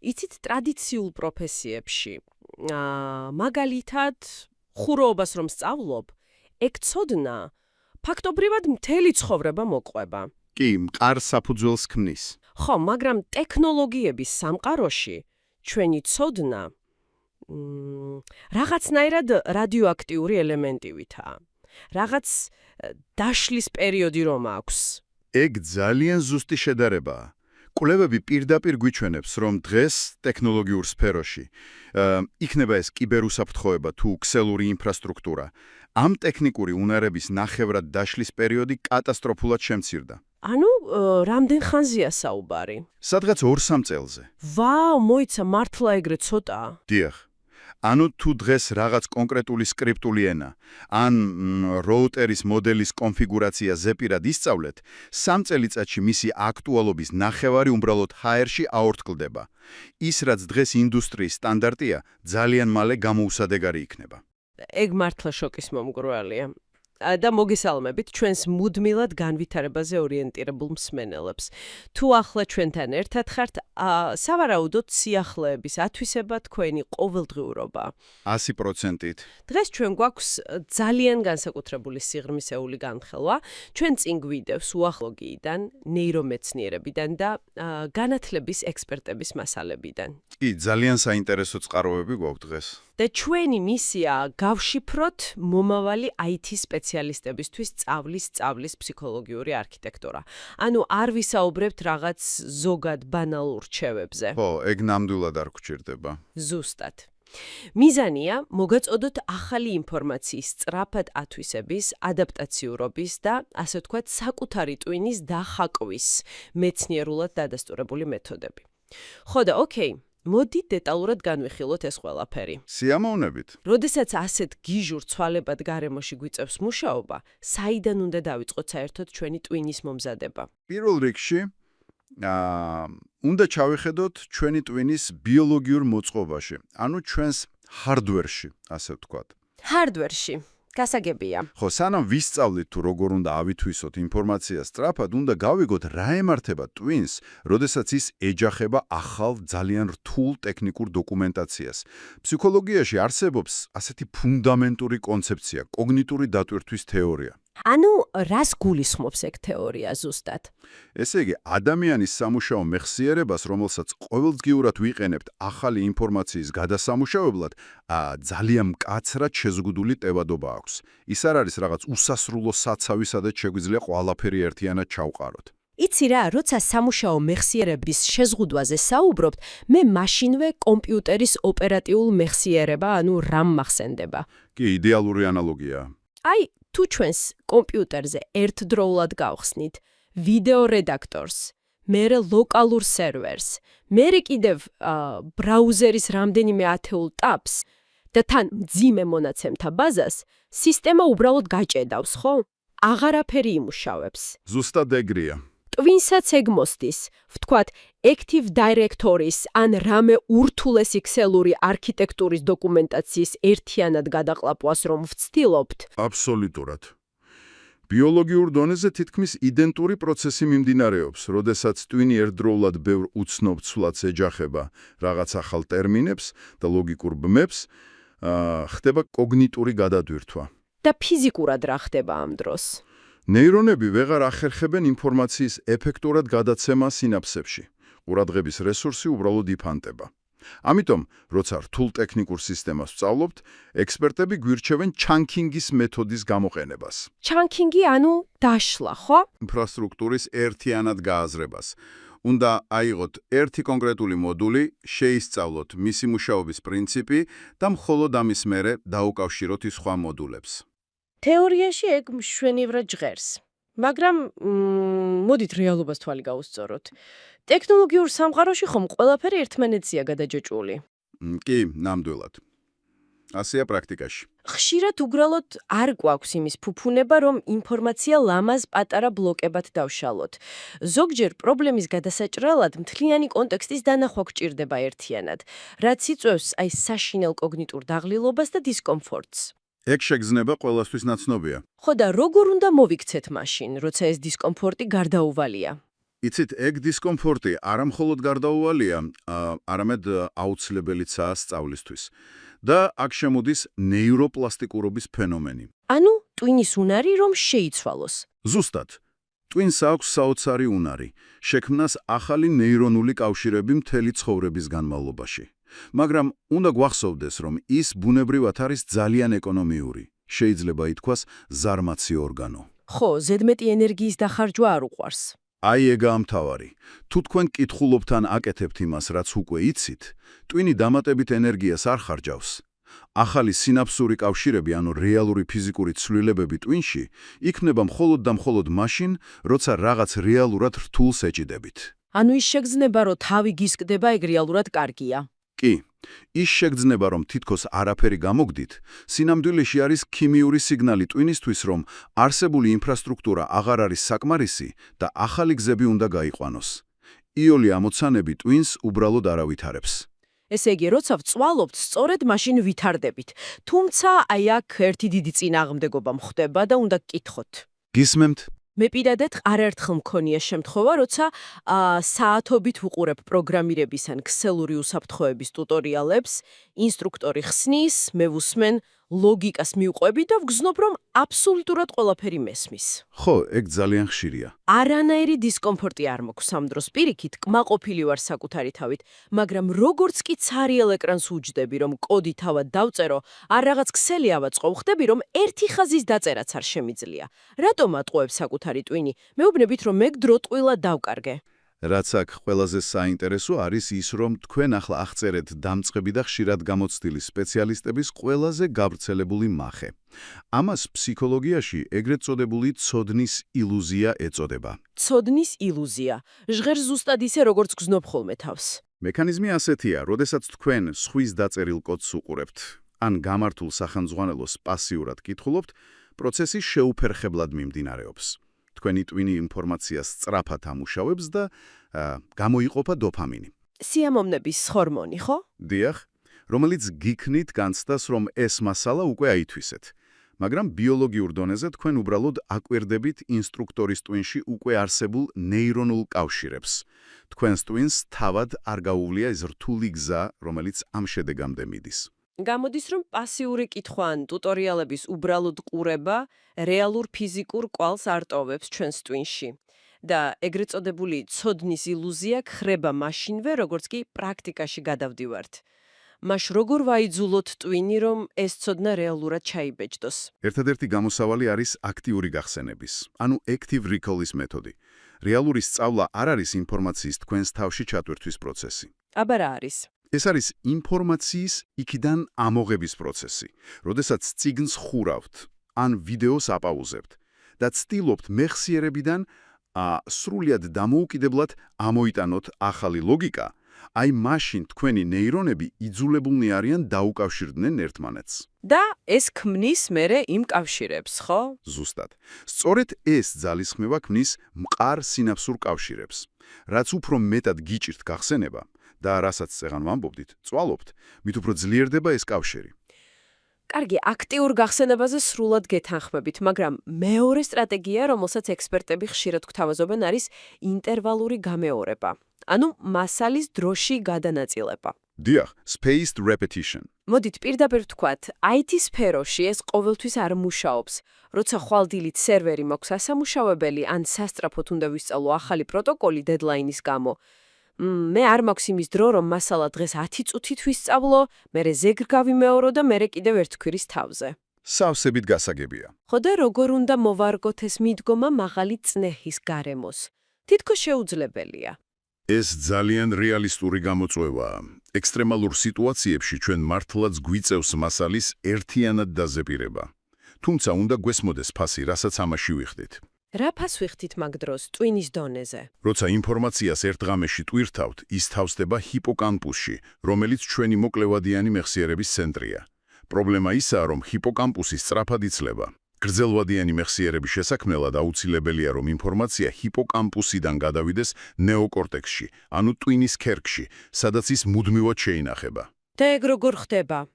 იცით ტრადიციულ პროფესიებში, მაგალითად, ხუროობას რომ სწავლობ, ეგ ცოდნა ფაქტობრივად მთელი ცხოვრება მოყვება. კი, მყარ საფუძველს ქმნის. ხო, მაგრამ ტექნოლოგიების სამყაროში ჩვენი ცოდნა რაღაცნაირად რადიოაქტიური ელემენტივითაა. რაღაც დაშლის პერიოდი რომ აქვს. ეგ ძალიან ზუსტი შედარებაა. კვლევები პირდაპირ გვიჩვენებს, რომ დღეს ტექნოლოგიურ სფეროში იქნება ეს კიბერუსაფრთხოება თუ ქსელური ინფრასტრუქტურა, ამ ტექნიკური უნარების ნახევრად დაშლის პერიოდი კატასტროფულად შემცირდა. ანუ, რამდენ ხანზეა საუბარი? სადღაც 2-3 წელზე. ვაუ, მოიცა მართლა ეგრე ცოტაა. დიახ. ანუ თუ დღეს რაღაც კონკრეტული სკრიპტული ენა, ან როუტერის მოდელის კონფიგურაცია ზეპირად ისწავლეთ, 3 წელიწადში მისი აქტუალობის ნახევარი უბრალოდ ჰაერში აორთქლდება. ის, რაც დღეს ინდუსტრიის სტანდარტია, ძალიან მალე გამოუსადეგარი იქნება. ეგ მართლა შოკის მომგვრალია. და მოგესალმებით ჩვენს მუდმივად განვითარებაზე ორიენტირებულ მსმენელებს. თუ ახლა ჩვენთან ერთად ხართ, სავარაუდოდ სიახლეების ათვისება თქვენი ყოველდღიურობა. 100%-ით. დღეს ჩვენ გვაქვს ძალიან განსაკუთრებული სიღრმისეული განხელვა. ჩვენ წინ გვიდევს უახლოგიიდან, ნეირომეცნიერებიდან და განათლების ექსპერტების მასალებიდან. კი, ძალიან საინტერესო წყაროები გვაქვს დღეს. და ჩვენი მისიაა გავშიფროთ მომავალი IT სპეციალისტებისთვის სწავლის ფსიქოლოგიური არქიტექტურა. ანუ არ ვისაუბრებთ რაღაც ზოგად ბანალურ რჩევებზე. ხო, ეგ ნამდვილად არ გვჭირდება. ზუსტად. მიზანია მოგაწოდოთ ახალი ინფორმაციის სწრაფად ათვისების, ადაპტაციურობის და, ასე ვთქვათ, საკუთარი ტვინის დახაკვის მეცნიერულად დადასტურებული მეთოდები. ხო და ოკეი. მოდი დეტალურად განვიხილოთ ეს ყველაფერი. სიამოვნებით. როდესაც ასეთ გიჟურ ცვალებად გარემოში გვიწევს მუშაობა, საიდან უნდა დავიწყოთ საერთოდ ჩვენი ტვინის მომზადება? პირველ რიგში, უნდა ჩავიხედოთ ჩვენი ტვინის ბიოლოგიურ მოწყობაში, ანუ ჩვენს ჰარდვერში, ასე ვთქვათ. ჰარდვერში. გასაგებია. ხო, სანამ ვისწავლით თუ როგორ უნდა ავითვისოთ ინფორმაცია სწრაფად, უნდა გავიგოთ რა ემართება ტვინს, როდესაც ის ეჯახება ახალ ძალიან რთულ ტექნიკურ დოკუმენტაციას. ფსიქოლოგიაში არსებობს ასეთი ფუნდამენტური კონცეფცია, კოგნიტური დატვირთვის თეორია. ანუ რას გულისხმობს ეგ თეორია ზუსტად? ესე იგი, ადამიანის სამუშაო მეხსიერებას, რომელსაც ყოველდღიურად ვიყენებთ ახალი ინფორმაციის გადასამუშავებლად, ძალიან მკაცრად შეზღუდული ტევადობა აქვს. ის არ არის რაღაც უსასრულო საცავი, სადაც შეგვიძლია ყველაფერი ერთიანად ჩავყაროთ. იცი რა, როცა სამუშაო მეხსიერების შეზღუდვაზე საუბრობთ, მე მაშინვე კომპიუტერის ოპერატიულ მეხსიერება, ანუ RAM მახსენდება. კი, იდეალური ანალოგიაა. აი, თუ ჩვენს კომპიუტერზე ერთდროულად გავხსნით ვიდეო რედაქტორს, მერე ლოკალურ სერვერს, მერე კიდევ ბრაუზერის რამდენიმე ათეულ ტაბს და თან მძიმე მონაცემთა ბაზას, სისტემა უბრალოდ გაჭედავს, ხო? აღარაფერი იმუშავებს. ზუსტად ეგრეა. ტვინსაც ეგ მოსდის, ვთქვათ, Active Directory-ის ან რამე ურთულესი ქსელური არქიტექტურის დოკუმენტაციის ერთიანად გადაყლაპვას რომ ვცდილობთ. აბსოლუტურად. ბიოლოგიურ დონეზე თითქმის იდენტური პროცესი მიმდინარეობს, როდესაც ტვინი ერთდროულად ბევრ უცნობ ცვლადს ეჯახება რაღაც ახალ ტერმინებს და ლოგიკურ ბმებს, ხდება კოგნიტური გადადვირთვა. და ფიზიკურად რა ხდება ამ დროს? ნეირონები ვეღარ ახერხებენ ინფორმაციის ეფექტურად გადაცემა სინაფსებში. ყურადღების რესურსი უბრალოდ იფანტება. ამიტომ, როცა რთულ ტექნიკურ სისტემას ვსწავლობთ, ექსპერტები გვირჩევენ ჩანკინგის მეთოდის გამოყენებას. ჩანკინგი ანუ დაშლა, ხო? ინფრასტრუქტურის ერთიანად გააზრებას. უნდა აიღოთ ერთი კონკრეტული მოდული, შეისწავლოთ მისი მუშაობის პრინციპი და მხოლოდ ამის მერე დაუკავშიროთ ის სხვა მოდულებს. თეორიაში ეგ მშვენივრად ჟღერს. მაგრამ მოდით რეალობას თვალი გავუსწოროთ. ტექნოლოგიურ სამყაროში ხომ ყველაფერი ერთმანეთზეა გადაჯოჭვული? კი, ნამდვილად. ასეა პრაქტიკაში. ხშირად უბრალოდ არ გვაქვს იმის ფუფუნება, რომ ინფორმაცია ლამაზ პატარა ბლოკებად დავშალოთ. ზოგჯერ პრობლემის გადასაჭრელად მთლიანი კონტექსტის დანახვა გვჭირდება ერთიანად, რაც იწვევს აი საშინელ კოგნიტურ დაღლილობას და დისკომფორტს. ეგ შეგრძნება ყველასთვის ნაცნობია. ხო და როგორ უნდა მოვიქცეთ მაშინ, როცა ეს დისკომფორტი გარდაუვალია? იცით, ეგ დისკომფორტი არა მხოლოდ გარდაუვალია, არამედ აუცილებელიცაა სწავლისთვის. და აქ შემოდის ნეიროპლასტიკურობის ფენომენი. ანუ ტვინის უნარი რომ შეიცვალოს. ზუსტად. ტვინს აქვს საოცარი უნარი, შექმნას ახალი ნეირონული კავშირები მთელი ცხოვრების განმავლობაში. მაგრამ უნდა გვახსოვდეს, რომ ის ბუნებრივად არის ძალიან ეკონომიური. შეიძლება ითქვას ზარმაცი ორგანო. ხო, ზედმეტი ენერგიის დახარჯვა არ უყვარს. აი ეგაა მთავარი. თუ თქვენ კითხულობთ ან აკეთებთ იმას, რაც უკვე იცით, ტვინი დამატებით ენერგიას არ ხარჯავს. ახალი სინაფსური კავშირები, ანუ რეალური ფიზიკური ცვლილებები ტვინში, იქნება მხოლოდ და მხოლოდ მაშინ, როცა რაღაც რეალურად რთულს ეჭიდებით. ანუ ის შეგრძნება, რომ თავი გისკდება, ეგ რეალურად კარგია. კი, ის შეგრძნება, რომ თითქოს არაფერი გამოგდით, სინამდვილეში არის ქიმიური სიგნალი ტვინისთვის, რომ არსებული ინფრასტრუქტურა აღარ არის საკმარისი და ახალი გზები უნდა გაიყვანოს. იოლი ამოცანები ტვინს უბრალოდ არ ავითარებს. ესე იგი, როცა ვწვალობთ, სწორედ მაშინ ვითარდებით. თუმცა, აი აქ ერთი დიდი წინააღმდეგობა მხდება და უნდა გკითხოთ. გისმენთ? მე პირადად არაერთხელ მქონია შემთხვევა, როცა საათობით ვუყურებ პროგრამირების ან ქსელური უსაფრთხოების ტუტორიალებს, ინსტრუქტორი ხსნის, მე ვუსმენ, ლოგიკას მივყვები და ვგზნობ, რომ აბსოლუტურად ყველაფერი მესმის. ხო, ეგ ძალიან ხშირია. არანაირი დისკომფორტი არ მაქვს ამ დროს. პირიქით, კმაყოფილი ვარ საკუთარი თავით, მაგრამ როგორც კი ცარიელ ეკრანს უჯდები, რომ კოდი თავად დავწერო, არ რაღაც ქსელი ავაწყო, ვხდები, რომ ერთი ხაზის დაწერაც არ შემიძლია. რატომ ატყუებს საკუთარი ტვინი? მეუბნებით, რომ მე დროტყვილად დავკარგე. რაც აქ ყველაზე საინტერესო არის ის, რომ თქვენ ახლა აღწერეთ დამწყები და ხშირად გამოცდილი სპეციალისტების ყველაზე გავრცელებული მახე. ამას ფსიქოლოგიაში ეგრეთ წოდებული ცოდნის ილუზია ეწოდება. ცოდნის ილუზია. ჟღერს ზუსტად ისე, როგორც გზნობ ხოლმე თავს. მექანიზმი ასეთია, როდესაც თქვენ სხვის დაწერილ კოდს უყურებთ, ან გამართულ სახელმძღვანელოს პასიურად კითხულობთ, პროცესი შეუფერხებლად მიმდინარეობს. თქვენი ტვინი ინფორმაციას სწრაფად ამუშავებს და გამოიყოფა დოფამინი. სიამოვნების ჰორმონი, ხო? დიახ, რომელიც გიქნით განცდას, რომ ეს მასალა უკვე აითვისეთ. მაგრამ ბიოლოგიურ დონეზე თქვენ უბრალოდ აკვირდებით ინსტრუქტორის ტვინში უკვე არსებულ ნეირონულ კავშირებს. თქვენს ტვინს თავად არ გაუვლია ეს რთული გზა, რომელიც ამ შედეგამდე მიდის. გამოდის, რომ პასიური კითხვა ან ტუტორიალების უბრალოდ ყურება რეალურ ფიზიკურ კვალს არ ტოვებს ჩვენს ტვინში. და ეგრეთ წოდებული ცოდნის ილუზია ხრება მაშინვე, როგორც კი პრაქტიკაში გადავდივართ. მაშ როგორ ვაიძულოთ ტვინი, რომ ეს ცოდნა რეალურად ჩაიბეჭდოს? ერთადერთი გამოსავალი არის აქტიური გახსენების, ანუ active recall-ის მეთოდი. რეალური სწავლა არ არის ინფორმაციის თქვენს თავში ჩატვირთვის პროცესი. აბა რა არის? ეს არის ინფორმაციის იქიდან ამოღების პროცესი, როდესაც წიგნს ხურავთ ან ვიდეოს აპაუზებთ და ცდილობთ მეხსიერებიდან სრულიად დამოუკიდებლად ამოიტანოთ ახალი ლოგიკა, აი მაშინ თქვენი ნეირონები იძულებულნი არიან დაუკავშირდნენ ერთმანეთს. და ეს ქმნის მერე იმ კავშირებს, ხო? ზუსტად. სწორედ ეს ძალისხმევა ქმნის მყარ სინაფსურ კავშირებს. რაც უფრო მეტად გიჭირთ გახსენება და რასაც წეგან ვამბობდით, წვალობთ, მით უფრო ძლიერდება ეს კავშირი. კარგი, აქტიურ გახსენებაზე სრულად გეთანხმებით, მაგრამ მეორე სტრატეგია, რომელსაც ექსპერტები ხშირად გვთავაზობენ, არის ინტერვალური გამეორება. ანუ მასალის დროში გადანაწილება. დიახ, spaced repetition. მოდით პირდაპირ ვთქვათ, IT სფეროში ეს ყოველთვის არ მუშაობს. როცა ხვალდილით სერვერი მაქვს ასამუშავებელი, ან სასწრაფოდ უნდა ვისწავლო ახალი პროტოკოლი დედლაინის გამო, მე არ მაქვს იმის დრო, რომ მასალა დღეს 10 წუთით ვისწავლო, მერე ზეგრ გავიმეორო და მერე კიდევ ერთ კვირის თავზე. სავსებით გასაგებია. ხო და როგორ უნდა მოვარგოთ ეს მიდგომა მაღალი წნეხის გარემოს? თითქოს შეუძლებელია. ეს ძალიან რეალისტური გამოწვევაა. ექსტრემალურ სიტუაციებში ჩვენ მართლაც გვიწევს მასალის ერთიანად დაზეპირება. თუმცა უნდა გვესმოდეს ფასი, რასაც ამაში ვიხდით. რა ფას ვიხდით მაგ დროს ტვინის დონეზე? როცა ინფორმაციას ერთ ღამეში ტვირთავთ, ის თავსდება ჰიპოკამპუსში, რომელიც ჩვენი მოკლევადიანი მეხსიერების ცენტრია. პრობლემა ისაა, რომ ჰიპოკამპუსი სწრაფად იცლება. გრძელვადიანი მეხსიერების შესაქმნელად აუცილებელია, რომ ინფორმაცია ჰიპოკამპუსიდან გადავიდეს ნეოკორტექსში, ანუ ტვინის ქერქში, სადაც ის მუდმივად შეინახება. და ეგ როგორ ხდება?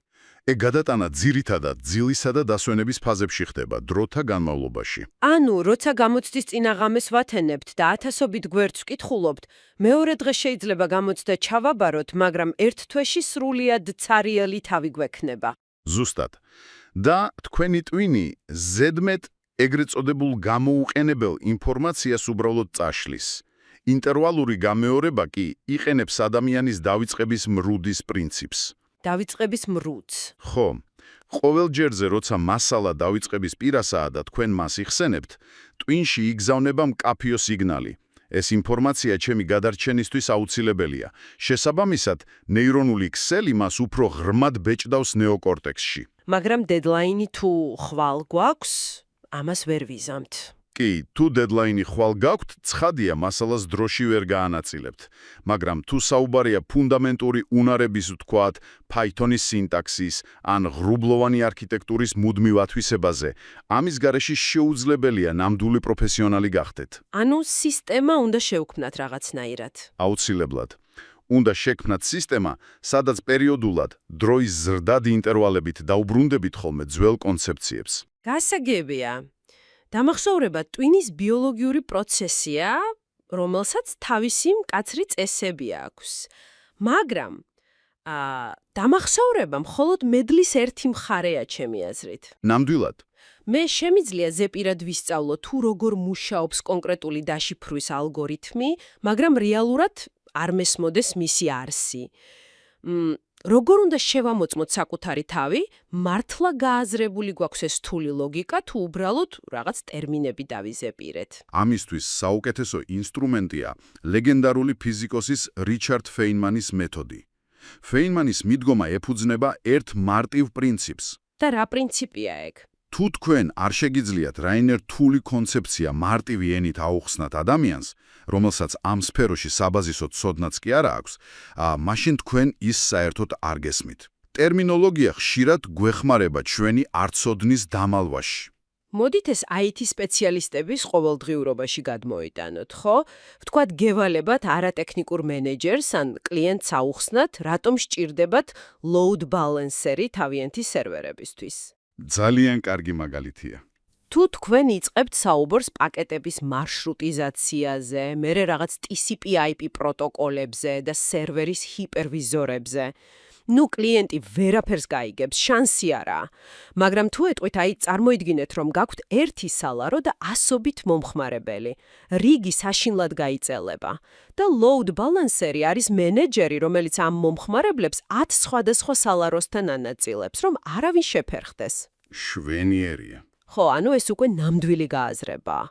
ეგ გადატანა ძირითადად ძილისა და დასვენების ფაზებში ხდება დროთა განმავლობაში. ანუ, როცა გამოცდის წინა ღამეს ვათენებთ და ათასობით გვერდს ვკითხულობთ, მეორე დღეს შეიძლება გამოცდა ჩავაბაროთ, მაგრამ ერთ თვეში სრულიად ცარიელი თავი გვექნება. ზუსტად. და თქვენი ტვინი ზედმეტ ეგრეთ წოდებულ გამოუყენებელ ინფორმაციას უბრალოდ წაშლის. ინტერვალური გამეორება კი იყენებს ადამიანის დავიწყების მრუდის პრინციპს. დავიწყების მრუდს. ხო, ყოველ ჯერზე, როცა მასალა დავიწყების პირასაა და თქვენ მას იხსენებთ, ტვინში იგზავნება მკაფიო სიგნალი. ეს ინფორმაცია ჩემი გადარჩენისთვის აუცილებელია. შესაბამისად, ნეირონული ქსელი მას უფრო ღრმად ბეჭდავს ნეოკორტექსში. მაგრამ დედლაინი თუ ხვალ გვაქვს, ამას ვერ ვიზამთ. კი, თუ დედლაინი ხვალ გაქვთ, ცხადია, მასალას დროში ვერ გაანაწილებთ. მაგრამ თუ საუბარია ფუნდამენტური უნარების, ვთქვათ, Python-ის სინტაქსის ან ღრუბლოვანი არქიტექტურის მუდმივ ათვისებაზე, ამის გარეშე შეუძლებელია ნამდვილი პროფესიონალი გახდეთ. ანუ სისტემა უნდა შევქმნათ რაღაცნაირად. აუცილებლად. უნდა შექმნათ სისტემა, სადაც პერიოდულად, დროის ზრდად ინტერვალებით დაუბრუნდებით ხოლმე ძველ კონცეფციებს. გასაგებია. დამახსოვრება ტვინის ბიოლოგიური პროცესია, რომელსაც თავისი მკაცრი წესები აქვს. მაგრამ დამახსოვრება მხოლოდ მედლის ერთი მხარეა ჩემი აზრით. ნამდვილად. მე შემიძლია ზეპირად ვისწავლო თუ როგორ მუშაობს კონკრეტული დაშიფრვის ალგორითმი, მაგრამ რეალურად არ მესმოდეს მისი არსი. როგორ უნდა შევამოწმოთ საკუთარი თავი, მართლა გააზრებული გვაქვს ეს რთული ლოგიკა, თუ უბრალოდ რაღაც ტერმინები დავიზეპირეთ. ამისთვის საუკეთესო ინსტრუმენტია ლეგენდარული ფიზიკოსის რიჩარდ ფეინმანის მეთოდი. ფეინმანის მიდგომა ეფუძნება ერთ მარტივ პრინციპს. და რა პრინციპია ეგ? თუ თქვენ არ შეგიძლიათ რაინერ რთული კონცეფცია მარტივი ენით აუხსნათ ადამიანს, რომელსაც ამ სფეროში საბაზისო ცოდნაც კი არ აქვს, მაშინ თქვენ ის საერთოდ არ გესმით. ტერმინოლოგია ხშირად გვეხმარება ჩვენი არცოდნის დამალვაში. მოდით ეს IT სპეციალისტების ყოველდღიურობაში გადმოიტანოთ, ხო? ვთქვათ, გევალებათ არატექნიკურ მენეჯერს ან კლიენტს აუხსნათ, რატომ სჭირდებათ load balancer-ი თავიანთი სერვერებისთვის. ძალიან კარგი მაგალითია. თუ თქვენ იწყებთ საუბარს პაკეტების მარშრუტიზაციაზე, მერე რაღაც TCP/IP პროტოკოლებზე და სერვერის ჰიპერვიზორებზე, კლიენტი ვერაფერს გაიგებს, შანსი არაა. მაგრამ თუ ეტყვით, წარმოიდგინეთ, რომ გაქვთ ერთი სალარო და ასობით მომხმარებელი. რიგი საშინლად გაიწელება. და load balancer-ი არის მენეჯერი, რომელიც ამ მომხმარებლებს 10 სხვადასხვა სალაროსთან ანაწილებს, რომ არავინ შეფერხდეს. შვენიერია. ხო, ანუ ეს უკვე ნამდვილი გააზრებაა.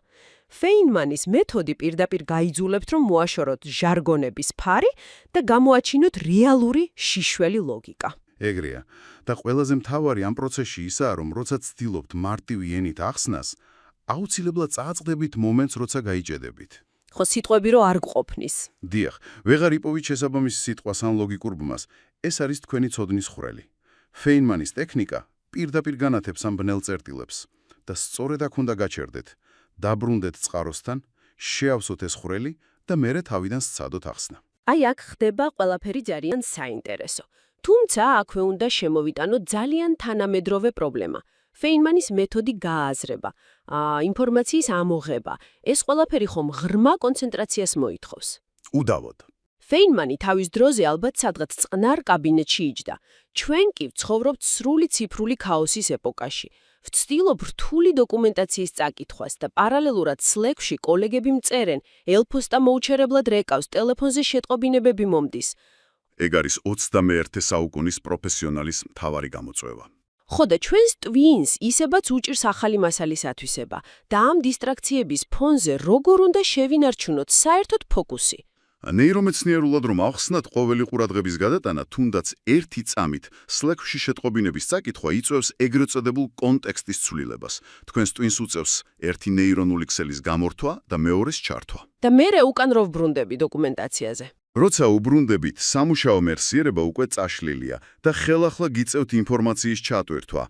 ფეინმანის მეთოდი პირდაპირ გაიძულებთ, რომ მოაშოროთ ჟარგონების ფარი და გამოაჩინოთ რეალური შიშველი ლოგიკა. ეგრეა. და ყველაზე მთავარი ამ პროცესში ისაა, რომ როცა ცდილობთ მარტივი ენით ახსნას, აუცილებლად წააწყდებით მომენტს, როცა გაიჭედებით. ხო, სიტყვები რო არ გყოფნის. დიახ, ვეღარ იპოვით შესაბამის სიტყვას ან ლოგიკურ ბმას. ეს არის თქვენი ცოდნის ხვრელი. ფეინმანის ტექნიკა პირდაპირ განათებს ამ ბნელ წერტილებს და სწორედ აქ უნდა გაჩერდეთ. დაბრუნდეთ წყაროსთან, შეავსოთ ეს ხვრელი და მერე თავიდან სცადოთ ახსნა. აქ ხდება ყველაფერი ძალიან საინტერესო. თუმცა აქვე უნდა შემოვიტანოთ ძალიან თანამედროვე პრობლემა. ფეინმანის მეთოდი გააზრება, ინფორმაციის ამოღება. ეს ყველაფერი ხომ ღრმა კონცენტრაციას მოითხოვს. უდავოდ. ფეინმანი თავის დროზე ალბათ სადღაც წყნარ კაბინეტში იჯდა. ჩვენ კი ვცხოვრობთ სრული ციფრული ქაოსის ეპოქაში. ვცდილობ რთული დოკუმენტაციის წაკითხვას და პარალელურად Slack-ში კოლეგები მწერენ, ელფოსტა მოუჩერებლად რეკავს, ტელეფონზე შეტყობინებები მომდის. ეგ არის 21 საუკუნის პროფესიონალის მთავარი გამოწვევა. ხო და ჩვენს ტვინს ისებაც უჭირს ახალი მასალის ათვისება და ამ დისტრაქციების ფონზე როგორ უნდა შევინარჩუნოთ საერთოდ ფოკუსი. ნეირომეცნიერულად რომ ახსნათ ყოველი ყურადღების გადატანა, თუნდაც ერთი წამით Slack-ში შეტყობინების წაკითხვა იწვევს ეგრეთ წოდებულ კონტექსტის ცვლილებას. თქვენს ტვინს უწევს ერთი ნეირონული ქსელის გამორთვა და მეორეს ჩართვა. და მერე უკან რო ვბრუნდები დოკუმენტაციაზე. როცა უბრუნდებით, სამუშაო მერსიერება უკვე წაშლილია და ხელახლა გიწევთ ინფორმაციის ჩატვირთვა.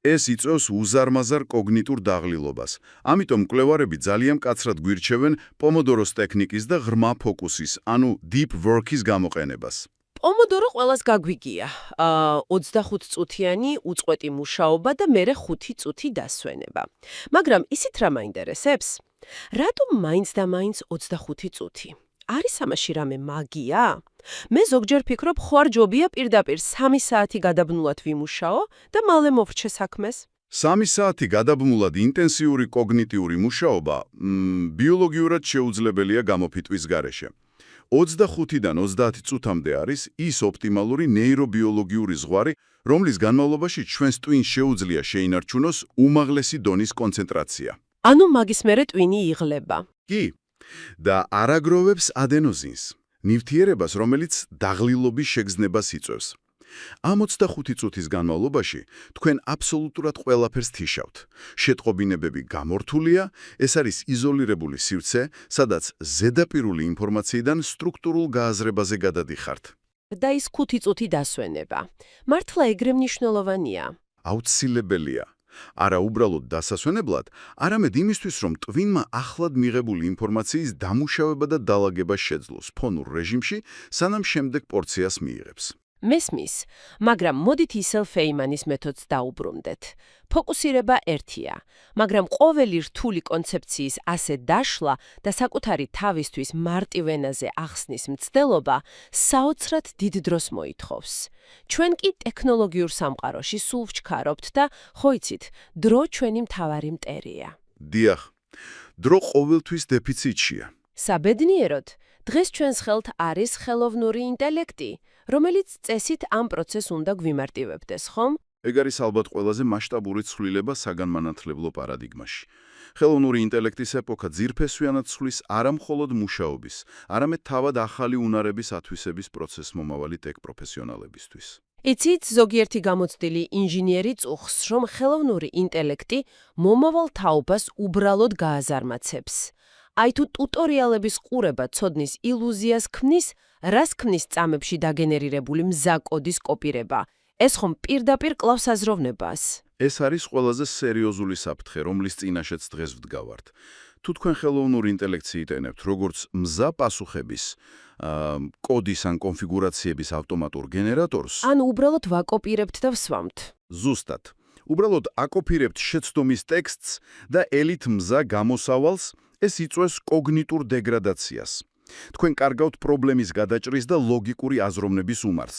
ეს იწვევს უზარმაზარ კოგნიტურ დაღლილობას. ამიტომ მკვლევარები ძალიან მკაცრად გვირჩევენ პომოდოროს ტექნიკის და ღრმა ფოკუსის, ანუ deep work-ის გამოყენებას. პომოდორო ყველას გაგვიგია. 25 წუთიანი უწყვეტი მუშაობა და მერე 5 წუთი დასვენება. მაგრამ ისიც რა მაინტერესებს? რატომ მაინც და მაინც 25 წუთი? არის ამაში რამე მაგია? მე ზოგჯერ ფიქრობ, ხო არ ჯობია პირდაპირ 3 საათი გადაბმულად ვიმუშაო და მალე მოვრჩე საქმეს? 3 საათი გადაბმულად ინტენსიური კოგნიტიური მუშაობა ბიოლოგიურად შეუძლებელია გამოფიტვის გარეშე. 25-დან 30 წუთამდე არის ის ოპტიმალური ნეირობიოლოგიური ზღვარი, რომლის განმავლობაში ჩვენს ტვინს შეუძლია შეინარჩუნოს უმაღლესი დონის კონცენტრაცია. ანუ მაგის მერე ტვინი იღლება. კი, და არაგროვებს ადენოზინს, ნივთიერებას, რომელიც დაღლილობის შეგრძნებას იწვევს. ამ 25 წუთის განმავლობაში თქვენ აბსოლუტურად ყველაფერს თიშავთ. შეტყობინებები გამორთულია, ეს არის იზოლირებული სივრცე, სადაც ზედაპირული ინფორმაციიდან სტრუქტურულ გააზრებაზე გადადიხართ. და ის 5 წუთი დასვენება. მართლა ეგრე მნიშვნელოვანია. აუცილებელია. არა უბრალოდ დასასვენებლად, არამედ იმისთვის, რომ ტვინმა ახლად მიღებული ინფორმაციის დამუშავება და დალაგება შეძლოს ფონურ რეჟიმში, სანამ შემდეგ პორციას მიიღებს. მესმის, მაგრამ მოდით ისევ ფეიმანის მეთოდს დაუბრუნდეთ. ფოკუსირება ერთია, მაგრამ ყოველი რთული კონცეფციის ასე დაშლა და საკუთარი თავისთვის მარტივ ენაზე ახსნის მცდელობა საოცრად დიდ დროს მოითხოვს. ჩვენ კი ტექნოლოგიურ სამყაროში სულ ვჩქარობთ და, ხო იცით, დრო ჩვენი მთავარი მტერია. დიახ, დრო ყოველთვის დეფიციტშია. საბედნიეროდ, დღეს ჩვენს ხელთ არის ხელოვნური ინტელექტი, რომელიც წესით ამ პროცესს უნდა გვიმარტივებდეს, ხომ? ეგ არის ალბათ ყველაზე მასშტაბური ცვლილება საგანმანათლებლო პარადიგმაში. ხელოვნური ინტელექტის ეპოქა ძირფესვიანად ცვლის არა მხოლოდ მუშაობის, არამედ თავად ახალი უნარების ათვისების პროცესს მომავალი ტექ-პროფესიონალებისთვის. იცით, ზოგიერთი გამოცდილი ინჟინერი წუხს, რომ ხელოვნური ინტელექტი მომავალ თაობას უბრალოდ გააზარმაცებს. აი თუ ტუტორიალების ყურება ცოდნის ილუზიას ქმნის, რას ქმნის წამებში დაგენერირებული მზა კოდის კოპირება? ეს ხომ პირდაპირ კლავს აზროვნებას. ეს არის ყველაზე სერიოზული საფრთხე, რომლის წინაშეც დღეს ვდგავართ. თუ თქვენ ხელოვნურ ინტელექტს იტენებთ, როგორც მზა პასუხების, კოდის ან კონფიგურაციების ავტომატურ გენერატორს, ან უბრალოდ ვაკოპირებთ და ვსვამთ. ზუსტად. უბრალოდ აკოპირებთ შეცდომის ტექსტს და ელით მზა გამოსავალს, ეს იწვევს კოგნიტურ დეგრადაციას. თქვენ კარგავთ პრობლემის გადაჭრის და ლოგიკური აზროვნების უმარს.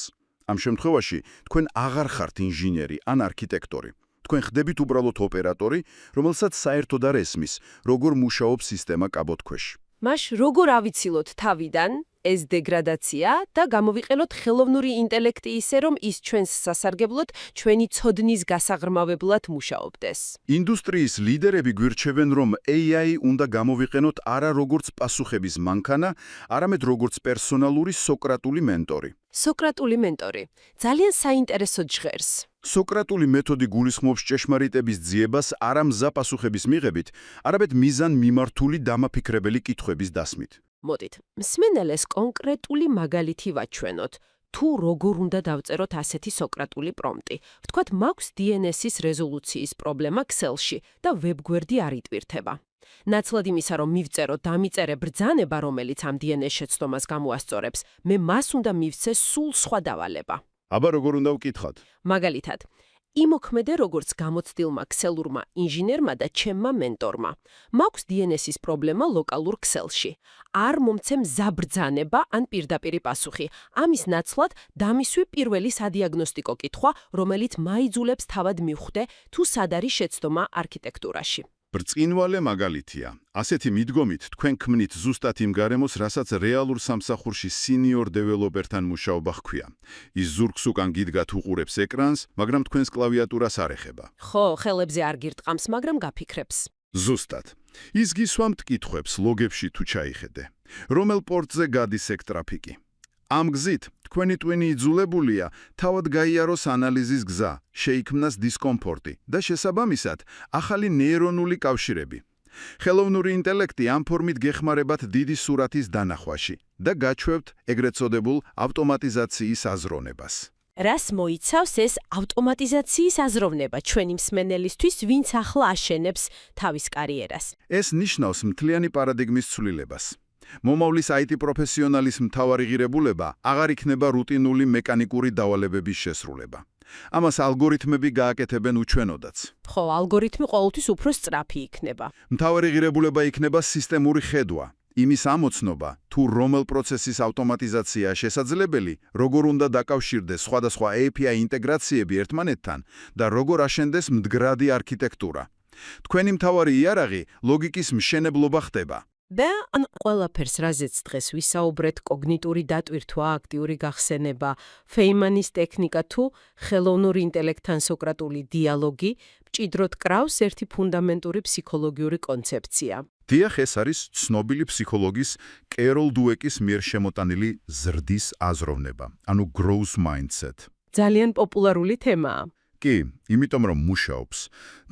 ამ შემთხვევაში თქვენ აღარ ხართ ინჟინერი ან არქიტექტორი. თქვენ ხდებით უბრალოდ ოპერატორი, რომელსაც საერთოდ არ ესმის, როგორ მუშაობს სისტემა კაბოთქვეშ. მაშ როგორ ავიცილოთ თავიდან ეს დეგრადაცია და გამოვიყენოთ ხელოვნური ინტელექტი ისე, რომ ის ჩვენს სასარგებლოდ, ჩვენი ცოდნის გასაღრმავებლად მუშაობდეს. ინდუსტრიის ლიდერები გვირჩევენ, რომ AI უნდა გამოვიყენოთ არა როგორც პასუხების მანქანა, არამედ როგორც პერსონალური სოკრატული მენტორი. სოკრატული მენტორი. ძალიან საინტერესო ჟღერს. სოკრატული მეთოდი გულისხმობს ჭეშმარიტების ძიებას არა მზა პასუხების მიღებით, არამედ მიზან მიმართული დამაფიქრებელი კითხვების დასმით. მოდით, მსმენელს კონკრეტული მაგალითი ვაჩვენოთ. თუ როგორ უნდა დავწეროთ ასეთი სოკრატული პრომპტი. ვთქვათ, მაქვს DNS-ის რეზოლუციის პრობლემა Excel-ში და ვებგვერდი არ იტვირთება. ნაცვლად იმისა, რომ მივწერო დამიწერე ბრძანება, რომელიც ამ DNS შეცდომას გამოასწორებს, მე მას უნდა მივცე სულ სხვა დავალება. აბა როგორ უნდა ვკითხოთ? მაგალითად, იმოქმედე როგორც გამოცდილმა ქსელურმა ინჟინერმა და ჩემმა მენტორმა. მაქვს DNS-ის პრობლემა ლოკალურ ქსელში. არ მომცე მზა ბრძანება ან პირდაპირი პასუხი. ამის ნაცვლად დამისვი პირველი სადიაგნოსტიკო კითხვა, რომელიც მაიძულებს თავად მივხვდე, თუ სად არის შეცდომა არქიტექტურაში. ბრწყინვალე მაგალითია. ასეთი მიდგომით თქვენ ქმნით ზუსტად იმ გარემოს, რასაც რეალურ სამსახურში სინიორ დეველოპერთან მუშაობა ჰქვია. ის ზურგს უკან გიდგათ უყურებს ეკრანს, მაგრამ თქვენს კლავიატურას არ ეხება. ხო, ხელებზე არ გირტყამს, მაგრამ გაფიქრებს. ზუსტად. ის გისვამთ კითხვებს ლოგებში თუ ჩაიხედე. რომელ პორტზე გადის ეგ ტრაფიკი? ამ გზით თქვენი ტვინი იძულებულია თავად გაიაროს ანალიზის გზა, შეიქმნას დისკომფორტი და შესაბამისად ახალი ნეირონული კავშირები. ხელოვნური ინტელექტი ამ ფორმით გეხმარებათ დიდი სურათის დანახვაში და გაჩვევთ ეგრეთ წოდებულ ავტომატიზაციის აზროვნებას. რას მოიცავს ეს ავტომატიზაციის აზროვნება ჩვენი მსმენელისთვის, ვინც ახლა აშენებს თავის კარიერას? ეს ნიშნავს მთლიანი პარადიგმის ცვლილებას. მომავლის IT პროფესიონალის მთავარი ღირებულება აღარ იქნება რუტინული მექანიკური დავალებების შესრულება. ამას ალგორითმები გააკეთებენ უჩვენოდაც. ხო, ალგორითმი ყოველთვის უფრო სწრაფი იქნება. მთავარი ღირებულება იქნება სისტემური ხედვა. იმის ამოცნობა, თუ რომელ პროცესის ავტომატიზაცია შესაძლებელი, როგორ უნდა დაკავშირდეს სხვადასხვა API ინტეგრაციები ერთმანეთთან და როგორ აშენდეს მდგრადი არქიტექტურა. თქვენი მთავარი იარაღი ლოგიკის მშენებლობა ხდება. და ან ყველაფერს, რაზეც დღეს ვისაუბრეთ, კოგნიტური დატვირთვა, აქტიური გახსენება, ფეიმანის ტექნიკა თუ ხელოვნური ინტელექტთან სოკრატული დიალოგი, მჭიდროდ კრავს ერთი ფუნდამენტური ფსიქოლოგიური კონცეფცია. დიახ, ეს არის ცნობილი ფსიქოლოგის კეროლ დუეკის მიერ შემოტანილი ზრდის აზროვნება, ანუ growth mindset. ძალიან პოპულარული თემაა. კი, იმიტომ რომ მუშაობს.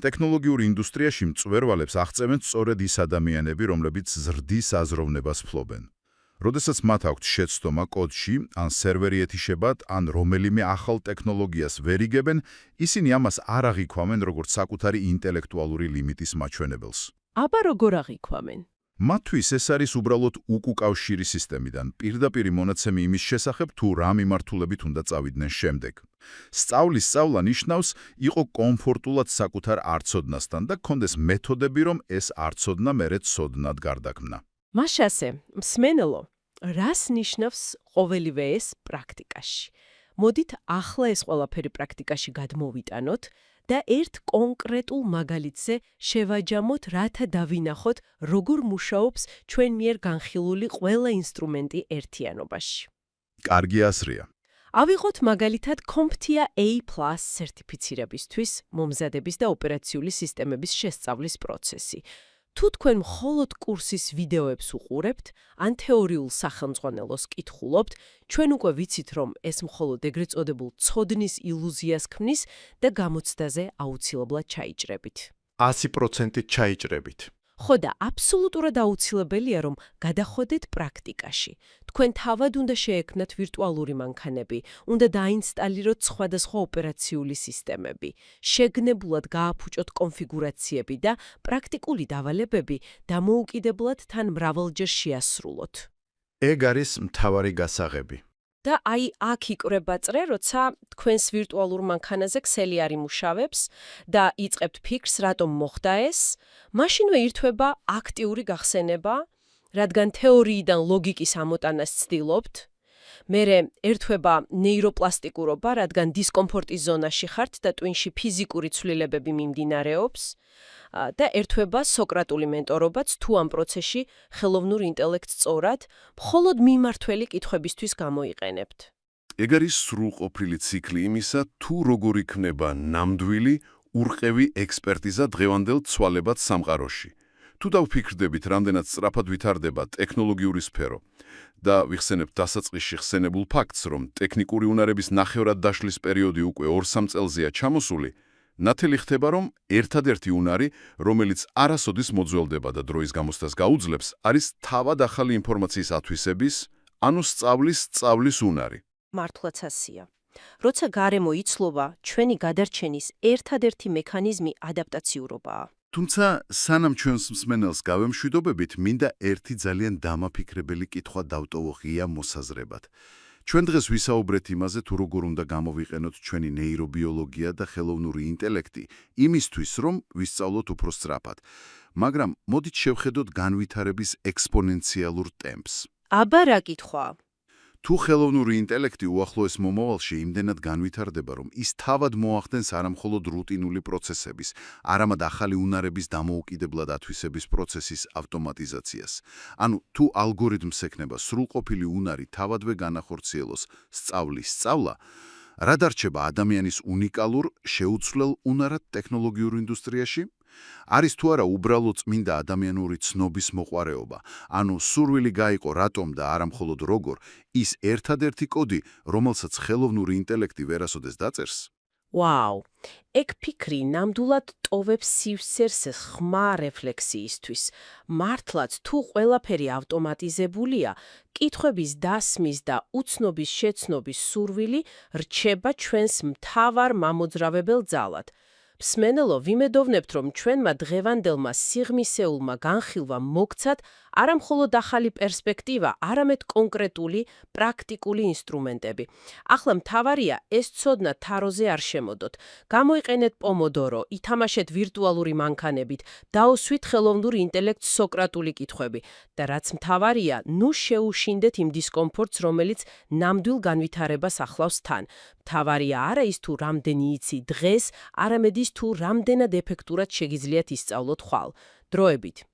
ტექნოლოგიურ ინდუსტრიაში მწვერვალებს აღწევენ სწორედ ის ადამიანები, რომლებიც ზრდის აზროვნებას ფლობენ. როდესაც მათ აქვთ შეცდომა კოდში, ან სერვერი ეთიშებათ, ან რომელიმე ახალ ტექნოლოგიას ვერ იგებენ, ისინი ამას არ აღიქვამენ როგორც საკუთარი ინტელექტუალური ლიმიტის მაჩვენებელს. აბა როგორ აღიქვამენ? მათთვის ეს არის უბრალოდ უკავშირი სისტემიდან, პირდაპირი მონაცემი იმის შესახებ, თუ რა მიმართულებით უნდა წავიდნენ შემდეგ. სწავლის სწავლა ნიშნავს იყო კომფორტულად საკუთარ არცოდნასთან და გქონდეს მეთოდები, რომ ეს არცოდნა მერე ცოდნად გარდაქმნა. მაშასე, მსმენელო, რას ნიშნავს ყოველივე ეს პრაქტიკაში? მოდით ახლა ეს ყველაფერი პრაქტიკაში გადმოვიტანოთ და ერთ კონკრეტულ მაგალითზე შევაჯამოთ, რათა დავინახოთ, როგორ მუშაობს ჩვენ მიერ განხილული ყველა ინსტრუმენტი ერთიანობაში. კარგი აზრია. ავიღოთ მაგალითად CompTIA A+ სერტიფიცირებისთვის მომზადების და ოპერაციული სისტემების შესწავლის პროცესი. თუ თქვენ მხოლოდ კურსის ვიდეოებს უყურებთ, ან თეორიულ სახელმძღვანელოს კითხულობთ, ჩვენ უკვე ვიცით, რომ ეს მხოლოდ ეგრეთ წოდებულ ცოდნის ილუზიას ქმნის და გამოცდაზე აუცილებლად ჩაიჭრებით. 100% ჩაიჭრებით. ხო და აბსოლუტურად აუცილებელია, რომ გადახვედეთ პრაქტიკაში. თქვენ თავად უნდა შეექმნათ ვირტუალური მანქანები, უნდა დაინსტალიროთ სხვადასხვა ოპერაციული სისტემები, შეგნებულად გააფუჭოთ კონფიგურაციები და პრაქტიკული დავალებები დამოუკიდებლად თან მრავალჯერ შეასრულოთ. ეგ არის მთავარი გასაღები. და აი აქ იკვრება წრე, როცა თქვენს ვირტუალურ მანქანაზე ქსელი არ იმუშავებს და იწყებთ ფიქრს, რატომ მოხდა ეს, მაშინვე ირთვება აქტიური გახსენება, რადგან თეორიიდან ლოგიკის ამოტანას ცდილობთ, მერე ერთვება ნეიროპლასტიკურობა, რადგან დისკომფორტის ზონაში ხართ და ტვინში ფიზიკური ცვლილებები მიმდინარეობს, და ერთვება სოკრატული მენტორობაც თუ ამ პროცესში ხელოვნურ ინტელექტს სწორად, მხოლოდ მიმართველი კითხვებისთვის გამოიყენებთ. ეგ არის სრულყოფილი ციკლი იმისა, თუ როგორ იქნება ნამდვილი, ურყევი ექსპერტიზა დღევანდელ ცვალებად სამყაროში. თუ დავფიქრდებით, რამდენად სწრაფად ვითარდება ტექნოლოგიური სფერო და ვიხსენებთ დასაწყისში ხსენებულ ფაქტს, რომ ტექნიკური უნარების ნახევრად დაშლის პერიოდი უკვე 2-3 წელზეა ჩამოსული, ნათელი ხდება, რომ ერთადერთი უნარი, რომელიც არასოდეს მოძველდება და დროის გამოსვლას გაუძლებს, არის თავად ახალი ინფორმაციის ათვისების, ანუ სწავლის უნარი. მართლაც ასია. როცა გარემო იცლობა, ჩვენი გადარჩენის ერთადერთი მექანიზმი ადაპტაციურობაა. თუმცა, სანამ ჩვენს მსმენელს გავემშვიდობებით, მინდა ერთი ძალიან დამაფიქრებელი კითხვა დავტოვო ღია მოსაზრებად. ჩვენ დღეს ვისაუბრეთ იმაზე, თუ როგორ უნდა გამოვიყენოთ ჩვენი ნეირობიოლოგია და ხელოვნური ინტელექტი, იმისთვის, რომ ვისწავლოთ უფრო სწრაფად. მაგრამ მოდით შევხედოთ განვითარების ექსპონენციალურ ტემპს. აბა რა კითხვა? თუ ხელოვნური ინტელექტი უახლოეს მომავალში იმდენად განვითარდება, რომ ის თავად მოახდენს არამხოლოდ რუტინული პროცესების, არამედ ახალი უნარების დამოუკიდებლად ათვისების პროცესის ავტომატიზაციას. ანუ თუ ალგორითმს ექნება სრულყოფილი უნარი თავადვე განახორციელოს სწავლის სწავლა, რა დარჩება ადამიანის უნიკალურ, შეუცვლელ უნარად ტექნოლოგიურ ინდუსტრიაში? არის თუ არა უბრალოდ წმინდა ადამიანური ცნობის მოყვარეობა, ანუ სურვილი გაიყო რატომ და არა მხოლოდ როგორ, ის ერთადერთი კოდი, რომელსაც ხელოვნური ინტელექტი ვერასოდეს დაწერს? ვაუ, ეგ ფიქრი ნამდვილად ტოვებს სივსერს ხმა რეფლექსიისთვის. მართლაც თუ ყველაფერი ავტომატიზებულია, კითხვების დასმის და უცნობის შეცნობის სურვილი რჩება ჩვენს მთავარ მამოძრავებელ ძალად. მსმენელო, ვიმედოვნებთ, რომ ჩვენმა დღევანდელმა სიღრმისეულმა განხილვა მოგცათ არა მხოლოდ ახალი პერსპექტივა, არამედ კონკრეტული, პრაქტიკული ინსტრუმენტები. ახლა მთავარია ეს ცოდნა თაროზე არ შემოდოთ. გამოიყენეთ პომოდორო, ითამაშეთ ვირტუალური მანქანებით, დაუსვით ხელოვნურ ინტელექტს სოკრატული კითხვები და რაც მთავარია, ნუ შეუშინდეთ იმ დისკომფორტს, რომელიც ნამდვილ განვითარებას ახლავს თან. მთავარია არა ის თუ რამდენი იცი დღეს, არამედ ის თუ რამდენად ეფექტურად შეგიძლიათ ისწავლოთ ხვალ. დროებით.